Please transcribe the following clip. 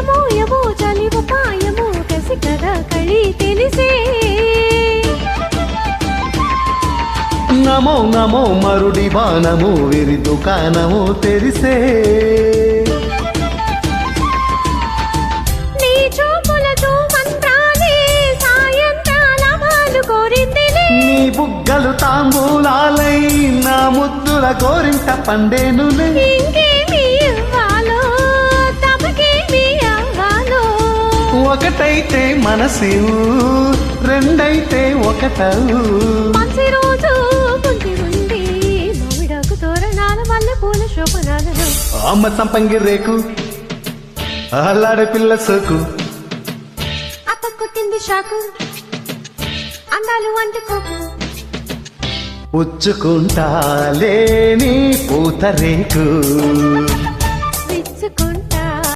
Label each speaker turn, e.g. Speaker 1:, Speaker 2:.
Speaker 1: సమోయమో చలివు పాయమో కసి కదా కళి తెలిసే
Speaker 2: నమో నమో మరుడి బాణము విరి దుకాణము తెరిసే
Speaker 1: నీ చూపులతో మంత్రాలే సాయంత్రాల మాలు కోరిందిలే
Speaker 2: నీ బుగ్గలు తాంబూలాలై నా ముద్దుల గోరింట పండేనులే
Speaker 1: ఇంకేమి ఇవ్వాలో తమకేమి అవ్వాలో
Speaker 2: ఒకటైతే మనసు రెండైతే ఒకటవు
Speaker 1: మంచి రోజు కుంటి ఉంది మామిడాకు తోరణాల మల్లె పూల శోభనాలను
Speaker 2: అమ్మ సంపంగి రేకు అల్లాడే పిల్ల సోకు
Speaker 1: అత్త కొట్టింది షాకు అందాలు అంటుకోకు
Speaker 2: పుచ్చుకుంటాలే నీ పూత రేకు